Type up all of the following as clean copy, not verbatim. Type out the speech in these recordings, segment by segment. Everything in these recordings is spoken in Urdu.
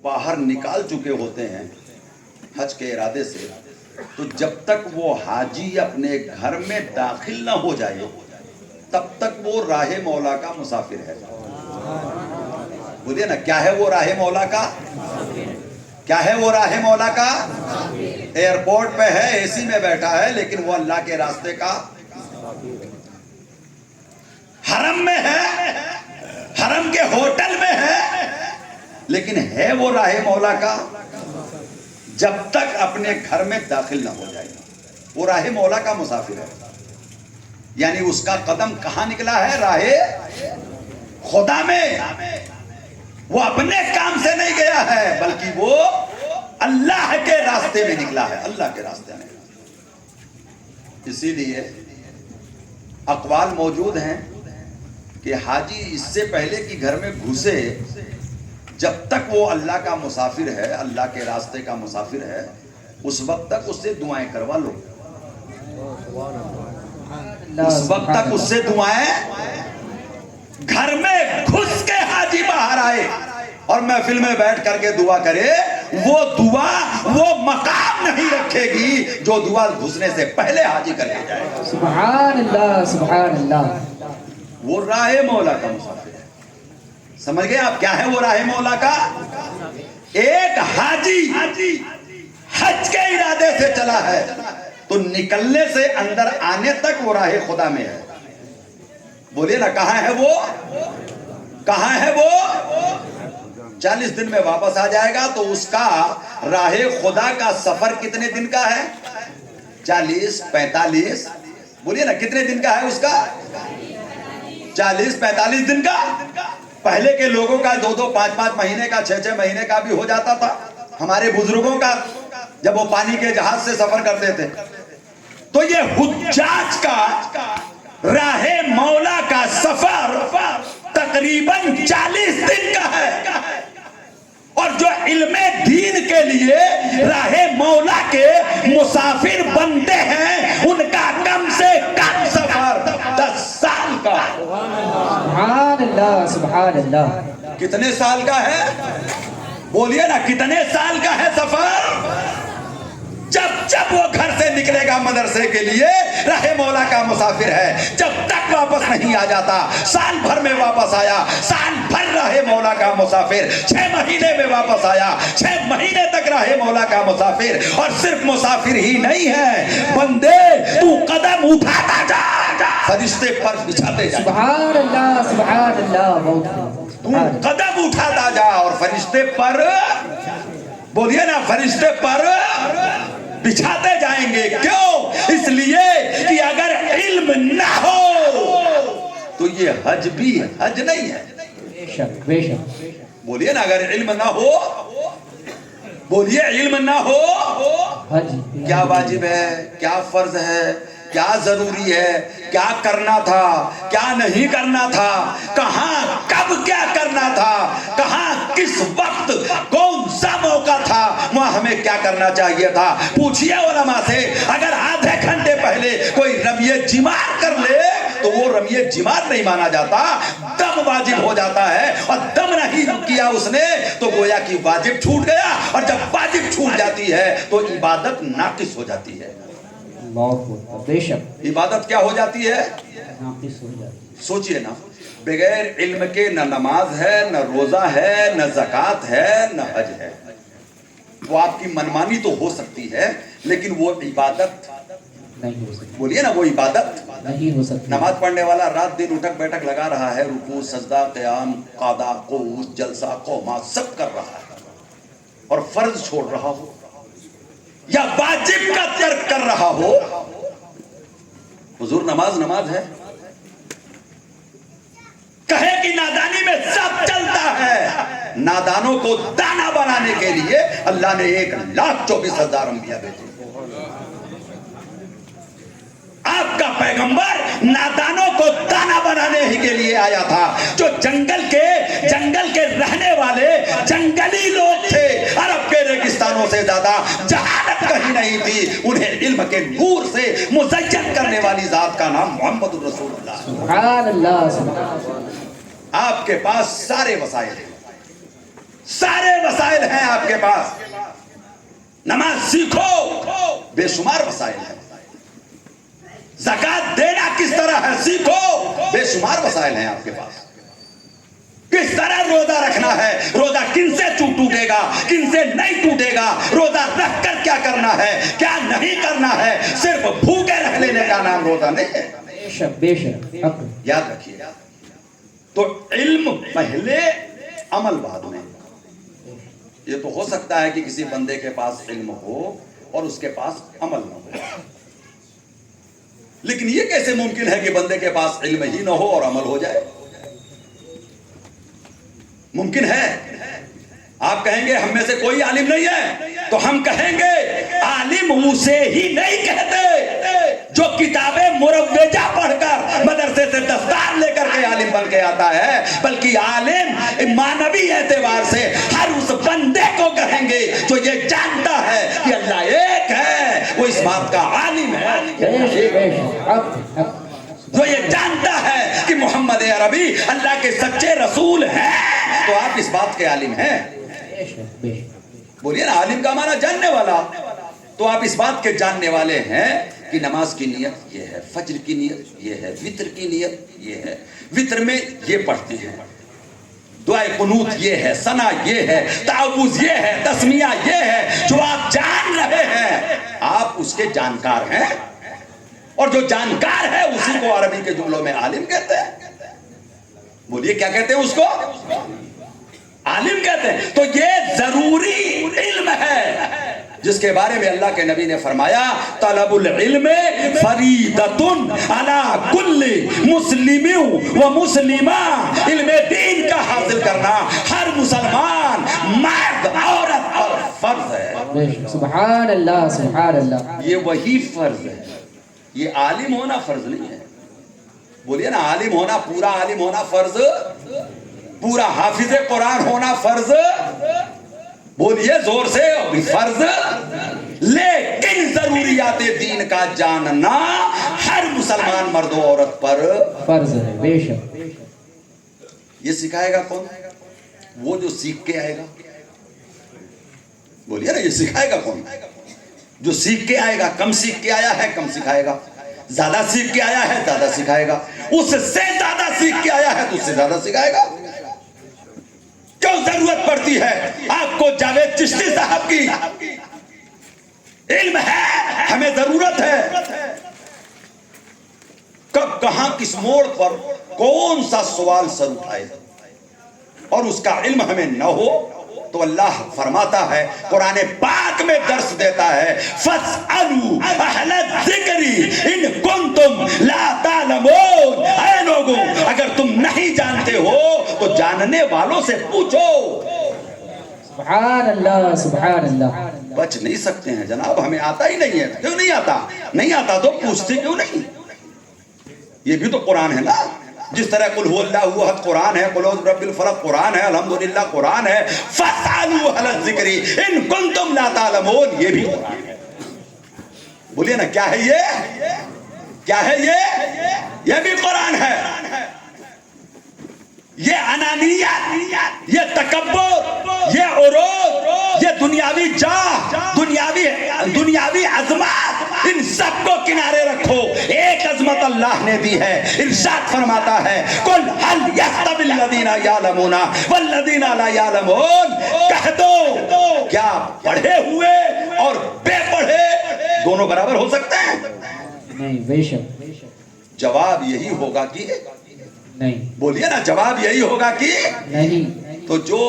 باہر نکال چکے ہوتے ہیں حج کے ارادے سے، تو جب تک وہ حاجی اپنے گھر میں داخل نہ ہو جائے تب تک وہ راہ مولا کا مسافر ہے۔ بولیے نا، کیا ہے وہ راہ مولا کا؟ کیا ہے وہ راہ مولا کا؟ ایئرپورٹ پہ ہے، اے سی میں بیٹھا ہے، لیکن وہ اللہ کے راستے کا، حرم میں ہے، حرم کے ہوٹل میں ہے، لیکن ہے وہ راہ مولا کا جب تک اپنے گھر میں داخل نہ ہو جائے۔ وہ راہ مولا کا مسافر ہے، یعنی اس کا قدم کہاں نکلا ہے؟ راہ خدا میں۔ وہ اپنے کام سے نہیں گیا ہے، بلکہ وہ اللہ کے راستے میں نکلا ہے، اللہ کے راستے میں۔ اسی لیے اقوال موجود ہیں کہ حاجی اس سے پہلے کہ گھر میں گھسے، جب تک وہ اللہ کا مسافر ہے، اللہ کے راستے کا مسافر ہے، اس وقت تک اس سے دعائیں کروا لو، اس وقت تک اس سے دعائیں۔ گھر میں گھس کے حاجی باہر آئے اور محفل میں بیٹھ کر کے دعا کرے، وہ دعا وہ مقام نہیں رکھے گی جو دعا گھسنے سے پہلے حاجی کر کے جائے گا۔ سبحان اللہ، سبحان اللہ۔ وہ راہ مولا کا مسافر ہے۔ سمجھ گئے آپ کیا ہے وہ راہ مولا کا؟ ایک حاجی حج کے ارادے سے چلا ہے تو نکلنے سے اندر آنے تک وہ راہ خدا میں ہے۔ بولیے نا، کہاں ہے وہ؟ کہاں ہے وہ؟ 40 دن میں واپس آ جائے گا تو اس کا راہ خدا کا سفر کتنے دن کا ہے؟ 40 45، بولیے نا کتنے دن کا ہے اس کا؟ 40 45 دن کا۔ پہلے کے لوگوں کا 2 5 5 مہینے کا، 6 6 مہینے کا بھی ہو جاتا تھا۔ ہمارے بزرگوں کا جب وہ پانی کے جہاز سے سفر کرتے تھے، تو یہ حجاج کا راہ مولا کا سفر تقریباً 40 دن کا ہے، اور جو علم دین کے لیے راہ مولا کے مسافر بنتے ہیں ان کا کم سے کم سفر 10 سال کا۔ سبحان اللہ، سبحان اللہ۔ کتنے سال کا ہے؟ بولیے نا، کتنے سال کا ہے سفر؟ جب وہ گھر سے نکلے گا مدرسے کے لیے، راہ مولا کا مسافر ہے۔ جب تک واپس نہیں آ جاتا، سال بھر میں واپس آیا، سال بھر راہ مولا کا مسافر، 6 مہینے میں واپس آیا، 6 مہینے تک راہ مولا کا مسافر۔ اور صرف مسافر ہی نہیں ہے، بندے تو قدم اٹھاتا جا، فرشتے پر بچھاتے جا۔ سبحان اللہ، سبحان اللہ۔ تو قدم اٹھاتا جا اور فرشتے پر، بولیے نا، فرشتے پر بچھاتے جائیں گے۔ کیوں؟ اس لیے کہ اگر علم نہ ہو تو یہ حج بھی حج نہیں ہے۔ بے شک، بے شک۔ بولیے نا، اگر علم نہ ہو، بولیے علم نہ ہو، حج کیا واجب ہے، کیا فرض ہے، کیا ضروری ہے، کیا کرنا تھا، کیا نہیں کرنا تھا، کہاں کب کیا کرنا تھا، کہاں کس وقت کون سا موقع تھا، وہاں ہمیں کیا کرنا چاہیے تھا۔ پوچھئے علماء سے، اگر آدھے گھنٹے پہلے کوئی رمیے جمار کر لے تو وہ رمیے جمار نہیں مانا جاتا، دم واجب ہو جاتا ہے، اور دم نہیں کیا اس نے تو گویا کہ واجب چھوٹ گیا، اور جب واجب چھوٹ جاتی ہے تو عبادت ناقص ہو جاتی ہے۔ بے شک، عبادت کیا ہو جاتی ہے؟ ناقص ہو جاتی۔ سوچئے نا، بغیر علم کے نہ نماز ہے، نہ روزہ ہے، نہ زکوٰۃ ہے، نہ حج ہے۔ وہ آپ کی منمانی تو ہو سکتی ہے، لیکن وہ عبادت نہیں ہو سکتی، بولیے نا، وہ عبادت نہیں ہو سکتی۔ نماز پڑھنے والا رات دن اٹھک بیٹھک لگا رہا ہے، رکوع سجدہ قیام قعدہ قعود جلسہ قومہ سب کر رہا ہے، اور فرض چھوڑ رہا ہو یا واجب کا ترک کر رہا ہو، حضور نماز ہے، کہے کہ نادانی میں سب چلتا ہے۔ نادانوں کو دانا بنانے کے لیے اللہ نے 1,24,000 انبیاء بھیجے۔ آپ کا پیغمبر نادانوں کو دانا بنانے ہی کے لیے آیا تھا۔ جو جنگل کے رہنے والے جنگلی لوگ تھے، عرب کے ریگستانوں سے زیادہ جہالت کہیں نہیں تھی، انہیں علم کے نور سے مزین کرنے والی ذات کا نام محمد الرسول اللہ۔ سبحان اللہ، سبحان اللہ۔ آپ کے پاس سارے وسائل ہیں، سارے وسائل ہیں کے پاس؟ نماز سیکھو، بے شمار وسائل ہیں۔ زکات دینا کس طرح ہے سیکھو، بے شمار وسائل ہیں آپ کے پاس۔ کس طرح روزہ رکھنا ہے، روزہ کن سے ٹوٹے گا، کن سے نہیں ٹوٹے گا، روزہ رکھ کر کیا کرنا ہے، کیا نہیں کرنا ہے۔ صرف بھوکے رکھ لینے کا نام روزہ نہیں ہے۔ بے شک یاد رکھیے، تو علم پہلے، عمل بعد میں۔ یہ تو ہو سکتا ہے کہ کسی بندے کے پاس علم ہو اور اس کے پاس عمل نہ ہو، لیکن یہ کیسے ممکن ہے کہ بندے کے پاس علم ہی نہ ہو اور عمل ہو جائے؟ ممکن ہے۔ آپ کہیں گے ہم میں سے کوئی عالم نہیں ہے، تو ہم کہیں گے عالم اسے ہی نہیں کہتے جو کتابیں مروجہ پڑھ کر مدرسے سے دستار لے کر کے عالم بن کے آتا ہے، بلکہ عالم معنوی اعتبار سے ہر اس بندے کو کہیں گے جو یہ جانتا ہے کہ اللہ ایک ہے، وہ اس بات کا عالم ہے۔ جو یہ جانتا ہے کہ محمد عربی اللہ کے سچے رسول ہیں، تو آپ اس بات کے عالم ہیں۔ بولیے نا، عالم کا معنی جاننے والا، تو آپ اس بات کے جاننے والے ہیں کہ نماز کی نیت یہ ہے، فجر کی نیت یہ ہے، وتر کی نیت یہ ہے، وتر میں یہ پڑھتے ہیں، دعائے قنوت یہ ہے، ثنا یہ ہے، تعوذ یہ ہے، تسمیہ یہ ہے۔ جو آپ جان رہے ہیں، آپ اس کے جانکار ہیں، اور جو جانکار ہے اسی کو عربی کے جملوں میں عالم کہتے ہیں۔ بولیے کیا کہتے ہیں اس کو؟ عالم کہتے ہیں۔ تو یہ ضروری علم ہے جس کے بارے میں اللہ کے نبی نے فرمایا طلب العلم فریضۃ علی کل مسلم و مسلمہ، علم دین کا حاصل کرنا ہر مسلمان مرد عورت پر فرض ہے۔ سبحان اللہ، سبحان اللہ۔ یہ وہی فرض ہے، یہ عالم ہونا فرض نہیں ہے۔ بولیے نا، عالم ہونا، پورا عالم ہونا فرض، پورا حافظ قرآن ہونا فرض، بولیے زور سے، فرض۔ لیکن ضروریات دین کا جاننا ہر مسلمان مرد و عورت پر فرض ہے۔ بے شک۔ یہ سکھائے گا کون؟ وہ جو سیکھ کے آئے گا۔ بولیے نا، یہ سکھائے گا کون؟ جو سیکھ کے آئے گا۔ کم سیکھ کے آیا ہے کم سکھائے گا، زیادہ سیکھ کے آیا ہے زیادہ سکھائے گا، اس سے زیادہ سیکھ کے آیا ہے تو اس سے زیادہ سکھائے گا۔ کیوں ضرورت پڑتی ہے آپ کو جاوید چشتی صاحب کی؟ علم ہے، ہمیں ضرورت ہے۔ کب کہاں کس موڑ پر کون سا سوال سر اٹھائے اور اس کا علم ہمیں نہ ہو، تو اللہ فرماتا ہے، قرآن پاک میں درس دیتا ہے، فَاسْأَلُوا أَهْلَ الذِّكْرِ إِن كُنتُمْ لَا تَعْلَمُونَ۔ اے لوگوں، اگر تم نہیں جانتے ہو تو جاننے والوں سے پوچھو۔ سبحان اللہ، سبحان اللہ۔ بچ نہیں سکتے ہیں جناب، ہمیں آتا ہی نہیں ہے۔ کیوں نہیں آتا؟ نہیں آتا تو پوچھتے کیوں نہیں؟ یہ بھی تو قرآن ہے نا۔ جس طرح قل هو اللہ احد قرآن ہے، قل اعوذ برب الفلق قرآن ہے، الحمدللہ قرآن ہے، فاسألوا اہل الذکر ان کنتم لا تعلمون، یہ بھی قرآن ہے۔ بولیے نا، کیا ہے یہ؟ کیا ہے یہ بھی قرآن ہے۔ یہ انانیت، یہ تکبر، یہ عروج، یہ دنیاوی جاہ، دنیاوی عظمت، ان سب کو کنارے رکھو۔ ایک عظمت اللہ نے دی ہے۔ ارشاد فرماتا ہے، قل هل يستوي الذين يعلمون والذين لا يعلمون۔ کہہ دو، کیا پڑھے ہوئے اور بے پڑھے دونوں برابر ہو سکتے ہیں؟ نہیں، بے شک۔ جواب یہی ہوگا کہ نہیں۔ بولیے نا، جواب یہی ہوگا کہ نہیں۔ تو جو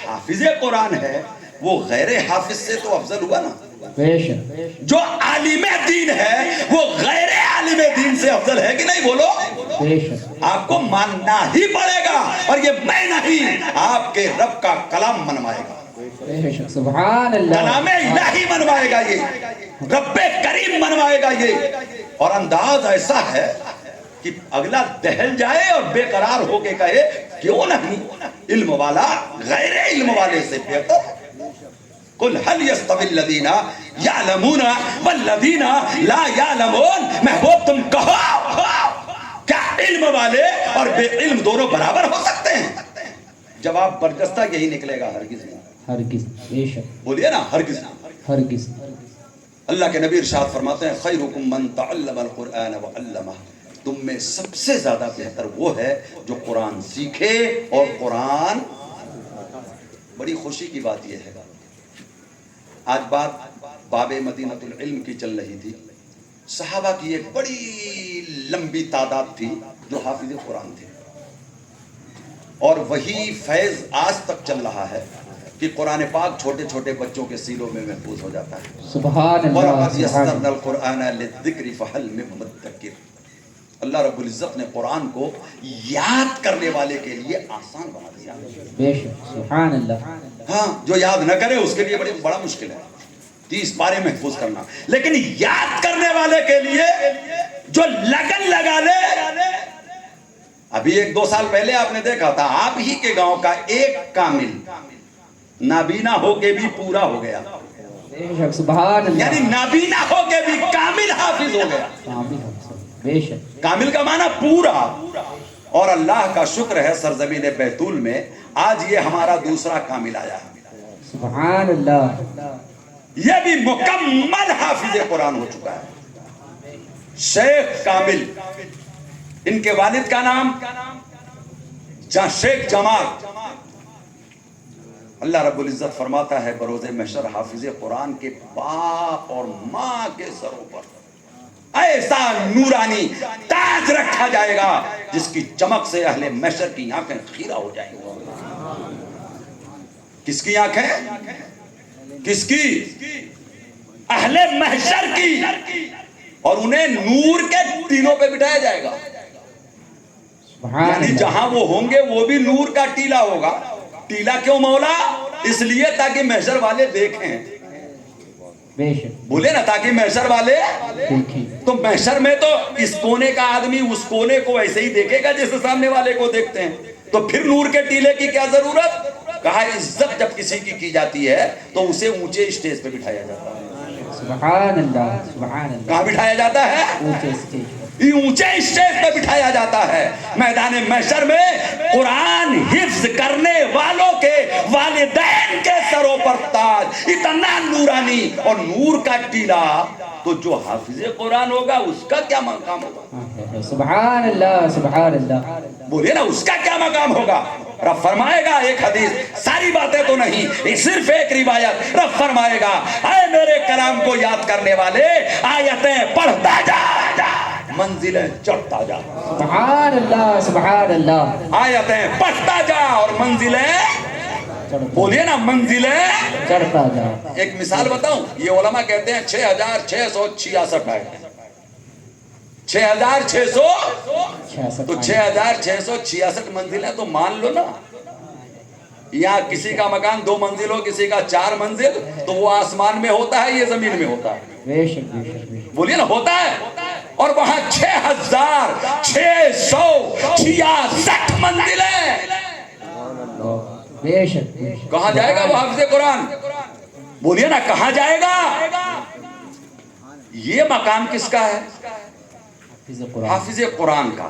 حافظ قرآن ہے وہ غیر حافظ سے تو افضل ہوا نا۔ بے شک۔ جو عالم دین ہے وہ غیر عالم دین سے افضل ہے کہ نہیں؟ بولو۔ بے شک۔ آپ کو ماننا ہی پڑے گا، اور یہ میں نہیں، آپ کے رب کا کلام منوائے گا، بے شک۔ سبحان اللہ۔ کلام الہی منوائے گا، یہ رب کریم منوائے گا یہ۔ اور انداز ایسا ہے کہ اگلا دہل جائے اور بے قرار ہو کے کہے کیوں نہیں علم والا غیر علم والے سے بہتر۔ قل هل يستوي الذين يعلمون والذين لا يعلمون۔ محبوب تم کہو، کیا علم والے اور بے علم دونوں برابر ہو سکتے ہیں؟ جواب برجستہ یہی نکلے گا، ہرگز نہیں۔ ہرگز بے شک بولیے نا ہرگز. ہرگز اللہ کے نبی ارشاد فرماتے ہیں خیرکم من تعلم القرآن وعلمہ، تم میں سب سے زیادہ بہتر وہ ہے جو قرآن سیکھے اور قرآن. بڑی خوشی کی بات یہ ہے، آج بات باب مدینۃ العلم کی چل رہی تھی. صحابہ کی ایک بڑی لمبی تعداد تھی جو حافظ قرآن تھے، اور وہی فیض آج تک چل رہا ہے کہ قرآن پاک چھوٹے چھوٹے بچوں کے سینوں میں محفوظ ہو جاتا ہے. سبحان اللہ وَلَقَدْ سبحان يَسَّرْنَا اللہ الْقُرْآنَ لِلذِّكْرِ فَهَلْ مِن مُدَّكِرٍ. اللہ رب العزت نے قرآن کو یاد کرنے والے کے لیے آسان بنا دیا. بے شک سبحان اللہ. ہاں، جو یاد نہ کرے اس کے لیے بڑا مشکل ہے 30 پارے محفوظ کرنا، لیکن یاد کرنے والے کے لیے جو لگن لگا لے. ابھی 1-2 سال پہلے آپ نے دیکھا تھا آپ ہی کے گاؤں کا ایک کامل نابینا ہو کے بھی پورا ہو گیا، بے شک سبحان اللہ. یعنی نابینا ہو کے بھی کامل حافظ ہو گیا. کامل ہو بے شک. کامل کا معنی پورا. اور اللہ کا شکر ہے سرزمین بیتول میں آج یہ ہمارا دوسرا کامل آیا ہے. سبحان اللہ. یہ بھی مکمل حافظ قرآن ہو چکا ہے. شیخ کامل، ان کے والد کا نام شیخ جمال. اللہ رب العزت فرماتا ہے بروز محشر حافظ قرآن کے باپ اور ماں کے سروں پر ایسا نورانی تاج رکھا جائے گا جس کی چمک سے اہل محشر کی آنکھیں خیرہ ہو جائیں گی. کس کی آنکھیں؟ کس کی؟ اہل محشر کی. اور انہیں نور کے ٹیلوں پہ بٹھایا جائے گا. سبحان یعنی اللہ. جہاں وہ ہوں گے وہ بھی نور کا ٹیلا ہوگا. ٹیلا کیوں مولا؟ اس لیے تاکہ محشر والے دیکھیں. بے شک بولے نا تاکہ محشر والے دیکھیں. تو محشر میں تو اس کونے کا آدمی اس کونے کو ایسے ہی دیکھے گا جیسے سامنے والے کو دیکھتے ہیں. تو پھر نور کے ٹیلے کی کیا ضرورت؟ کہا عزت جب کسی کی جاتی ہے تو اسے اونچے اسٹیج پہ بٹھایا جاتا ہے. سبحان اللہ سبحان اللہ. کہاں بٹھایا جاتا ہے؟ اونچے اسٹیج پر. یہ اونچے اسٹیج پہ بٹھایا جاتا ہے. میدان محشر میں قرآن حفظ کرنے والوں کے والدین کے سروں پر تاج، اتنا نورانی اور نور کا ٹیلا. تو جو حافظ قرآن ہوگا اس کا کیا مقام ہوگا؟ سبحان اللہ سبحان اللہ. بولیے نا اس کا کیا مقام ہوگا؟ رب فرمائے گا ایک حدیث، ساری باتیں تو نہیں، صرف ایک روایت. رب فرمائے گا اے میرے کلام کو یاد کرنے والے آیتیں پڑھتا جا، منزلیں چڑھتا جا. سبحان اللہ سبحان اللہ. آیتیں پڑھتا جا اور منزلیں، بولیے نا منزلیں چڑھتا جا. ایک مثال بتاؤں، یہ علماء کہتے ہیں 6666 آئے ہیں. 6600 تو 6666 منزل ہے. تو مان لو نا یہاں کسی کا مکان 2 منزل ہو، کسی کا 4 منزل، تو وہ آسمان میں ہوتا ہے یہ زمین میں ہوتا ہے؟ بے شک بے شک بے شک. بولیے نا ہوتا ہے. اور وہاں 6666 منزلیں. بے شک بے شک. کہاں جائے گا وہ حافظ قرآن؟ بولیے نا کہاں جائے گا؟ یہ مقام کس کا ہے؟ حافظ قرآن کا.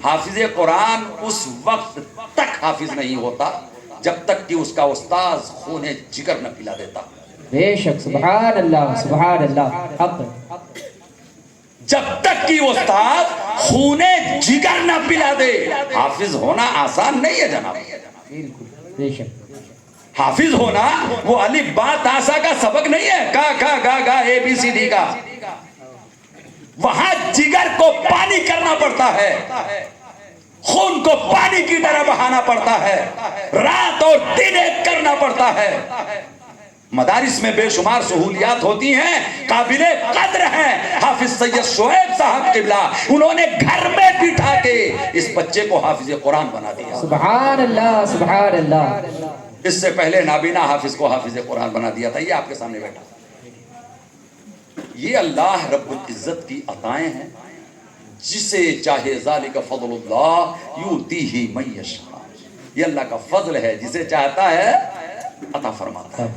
حافظ قرآن اس وقت تک حافظ نہیں ہوتا جب تک کہ اس کا استاذ خون جگر نہ پلا دیتا. بے شک سبحان اللہ سبحان اللہ. حق. جب تک کہ استاد خون جگر نہ پلا دے. حافظ ہونا آسان نہیں ہے جناب. بالکل بے شک. حافظ ہونا وہ الف با تا سا کا سبق نہیں ہے، کا کھا گا گا اے بی سی ڈی کا. وہاں جگر کو پانی کرنا پڑتا ہے، خون کو پانی کی طرح بہانا پڑتا ہے، رات اور دن ایک کرنا پڑتا ہے. مدارس میں بے شمار سہولیات ہوتی ہیں، قابل قدر ہیں. حافظ سید شعیب صاحب قبلہ انہوں نے گھر میں بٹھا کے اس بچے کو حافظ قرآن بنا دیا. سبحان اللہ سبحان اللہ. اس سے پہلے نابینا حافظ کو حافظ قرآن بنا دیا تھا. یہ آپ کے سامنے بیٹھا. یہ اللہ رب العزت کی عطائیں ہیں، جسے چاہے ذالک فضل اللہ یؤتیہ من یشاء. یہ اللہ کا فضل ہے، جسے چاہتا ہے عطا فرماتا ہے.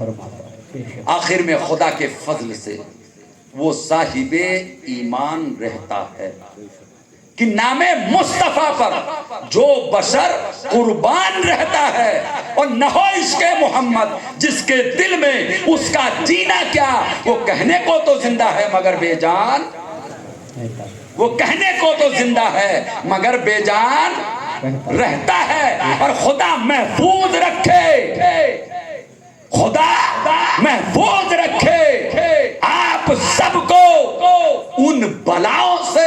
آخر میں خدا کے فضل سے وہ صاحب ایمان رہتا ہے. کہ نام مصطفیٰ پر جو بشر قربان رہتا ہے اور نہ ہو عشق محمد جس کے دل میں اس کا جینا کیا، وہ کہنے کو تو زندہ ہے مگر بے جان، وہ کہنے کو تو زندہ ہے مگر بے جان رہتا ہے۔ اور خدا محفوظ رکھے، خدا محفوظ رکھے آپ سب کو ان بلاؤں سے۔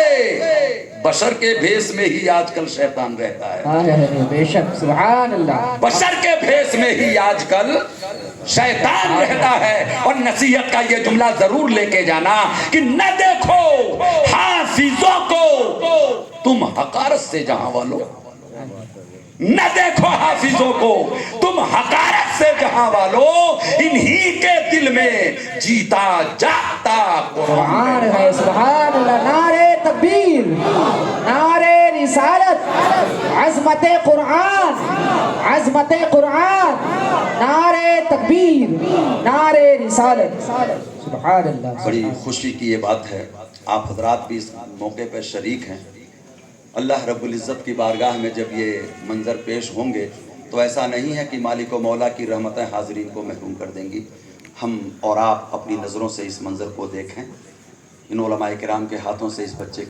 بشر کے بھیس میں ہی آج کل شیطان رہتا ہے، بے شک، سبحان اللہ، بشر کے بھیس میں ہی آج کل شیطان رہتا ہے۔ اور نصیحت کا یہ جملہ ضرور لے کے جانا کہ نہ دیکھو حافظوں کو تم حقارت سے جہاں والو، نہ دیکھو حافظوں کو تم حقارت سے جہاں والو، انہی کے دل میں جیتا جاگتا قرآن ہے۔ سبحان اللہ، نعرہ تکبیر، نعرہ رسالت، عظمت قرآن، عظمت قرآن، نعرہ تکبیر، نعرہ رسالت، سبحان اللہ۔ بڑی خوشی کی یہ بات ہے، آپ حضرات بھی اس موقع پر شریک ہیں۔ اللہ رب العزت کی بارگاہ میں جب یہ منظر پیش ہوں گے تو ایسا نہیں ہے کہ مالک و مولا کی رحمتیں حاضرین کو محروم کر دیں گی۔ ہم اور آپ اپنی نظروں سے اس منظر کو دیکھیں، ان علماء کرام کے ہاتھوں سے اس بچے